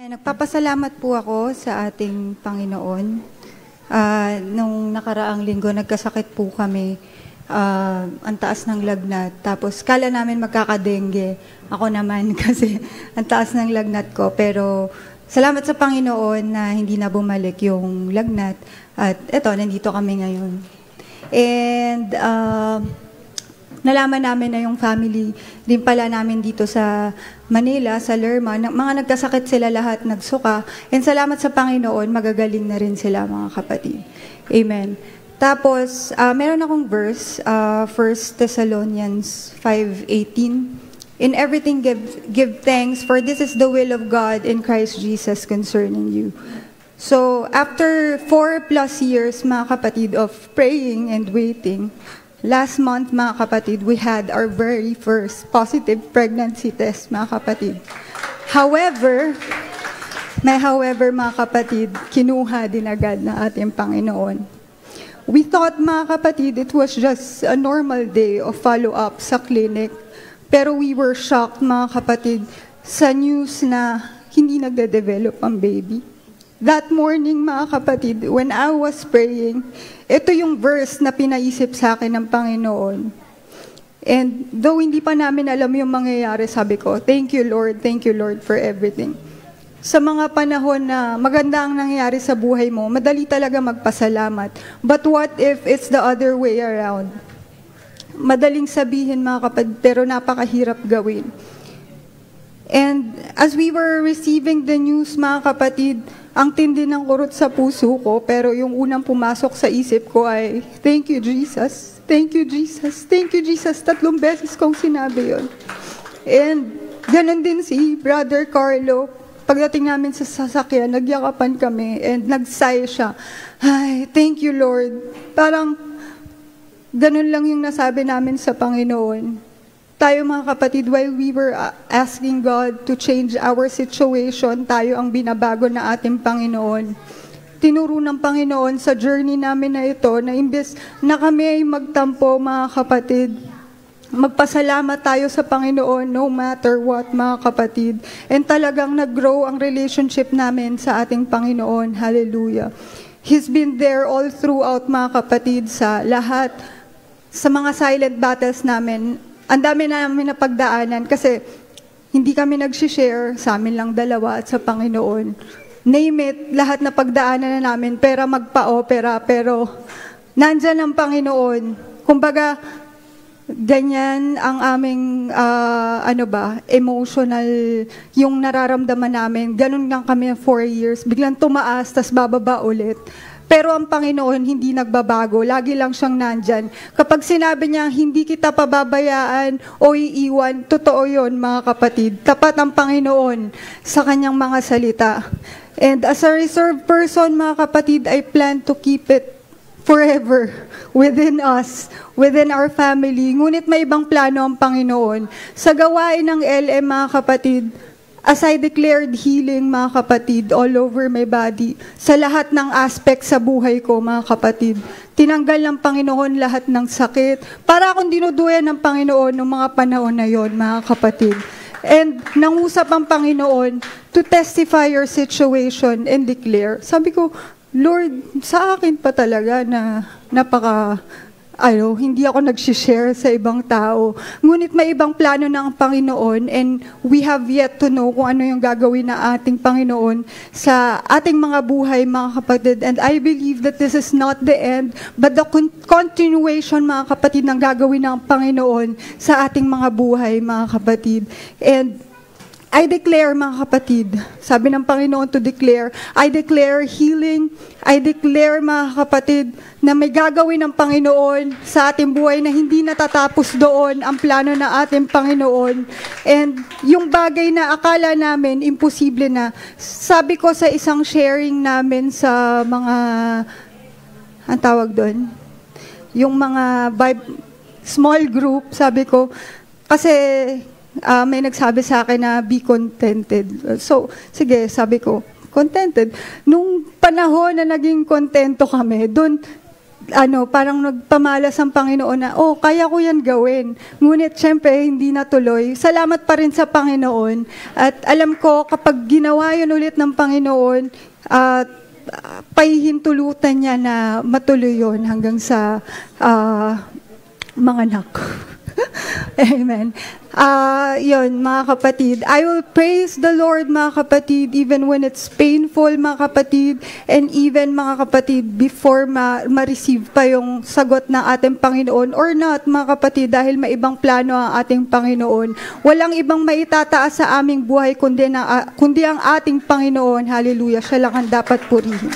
Nagpapasalamat po ako sa ating Panginoon. Nung nakaraang linggo, nagkasakit po kami. Ang taas ng lagnat. Tapos, kala namin magkakadengge. Ako naman kasi ang taas ng lagnat ko. Pero, salamat sa Panginoon na hindi na bumalik yung lagnat. At eto, nandito kami ngayon. And, nalaman namin na yung family din pala namin dito sa Manila, sa Lerma, mga nagkasakit sila lahat, nagsuka. And salamat sa Panginoon, magagaling na rin sila mga kapatid. Amen. Tapos, meron akong verse, 1 Thessalonians 5:18. In everything give thanks, for this is the will of God in Christ Jesus concerning you. So, after 4+ years, mga kapatid, of praying and waiting, last month, mga kapatid, we had our very first positive pregnancy test, mga kapatid. However, mga kapatid, kinuha din agad na ating Panginoon. We thought, mga kapatid, it was just a normal day of follow-up sa clinic. Pero we were shocked, mga kapatid, sa news na hindi nagde-develop ang baby. That morning, mga kapatid, when I was praying, ito yung verse na pinaisip sa akin ng Panginoon. And though hindi pa namin alam yung mangyayari, sabi ko, thank you Lord for everything. Sa mga panahon na maganda ang nangyayari sa buhay mo, madali talaga magpasalamat. But what if it's the other way around? Madaling sabihin, mga kapatid, pero napakahirap gawin. And as we were receiving the news, mga kapatid, ang tindi ng kurot sa puso ko, pero yung unang pumasok sa isip ko ay, thank you, Jesus. Thank you, Jesus. Thank you, Jesus. 3 beses kong sinabi yon. And ganun din si Brother Carlo. Pagdating namin sa sasakyan, nagyakapan kami and nag-sigh siya. Ay, thank you, Lord. Parang ganun lang yung nasabi namin sa Panginoon. Tayo mga kapatid, while we were asking God to change our situation, tayo ang binabago na ating Panginoon. Tinuro ng Panginoon sa journey namin na ito, na imbes na kami ay magtampo, mga kapatid, magpasalamat tayo sa Panginoon no matter what, mga kapatid. And talagang nag-grow ang relationship namin sa ating Panginoon. Hallelujah. He's been there all throughout, mga kapatid, sa lahat, sa mga silent battles namin. Ang dami namin na pagdaanan kasi hindi kami nag-share, sa amin lang dalawa at sa Panginoon. Name it, lahat na pagdaanan na namin, pera magpa-opera, pero nandyan ang Panginoon. Kumbaga, ganyan ang aming, emotional, yung nararamdaman namin. Ganun lang kami 4 years, biglang tumaas, tas bababa ulit. Pero ang Panginoon hindi nagbabago, lagi lang siyang nandyan. Kapag sinabi niya, hindi kita pababayaan o iiwan, totoo yun, mga kapatid. Tapat ang Panginoon sa kanyang mga salita. And as a reserved person, mga kapatid, I plan to keep it forever within us, within our family. Ngunit may ibang plano ang Panginoon. Sa gawain ng LM, mga kapatid, as I declared healing, mga kapatid, all over my body, sa lahat ng aspect sa buhay ko, mga kapatid, tinanggal ng Panginoon lahat ng sakit. Para akong dinuduyan ng Panginoon noong mga panahon na yon, mga kapatid. And nangusap ang Panginoon to testify your situation and declare. Sabi ko, Lord, sa akin pa talaga na hindi ako nag-share sa ibang tao. Ngunit may ibang plano ng Panginoon and we have yet to know kung ano yung gagawin na ating Panginoon sa ating mga buhay, mga kapatid. And I believe that this is not the end, but the continuation, mga kapatid, ng gagawin ng Panginoon sa ating mga buhay, mga kapatid. And I declare, mga kapatid, sabi ng Panginoon to declare, I declare healing, I declare, mga kapatid, na may gagawin ng Panginoon sa ating buhay na hindi natatapos doon ang plano ng ating Panginoon. And yung bagay na akala namin imposible na, sabi ko sa isang sharing namin sa mga, ang tawag doon, yung mga small group, sabi ko, kasi may nagsabi sa akin na be contented. So, sige, sabi ko, contented. Nung panahon na naging kontento kami, doon parang nagpamalas ang Panginoon na, kaya ko yan gawin. Ngunit syempre, hindi natuloy. Salamat pa rin sa Panginoon. At alam ko, kapag ginawa yun ulit ng Panginoon, pahihintulutan niya na matuloy yun hanggang sa mga anak. Amen. Yun, mga kapatid. I will praise the Lord, mga kapatid, even when it's painful, mga kapatid, and even, mga kapatid, before ma-receive pa yung sagot ng ating Panginoon or not, mga kapatid, dahil may ibang plano ang ating Panginoon. Walang ibang maitataas sa aming buhay kundi ang ating Panginoon. Hallelujah. Siya lang ang dapat purihin.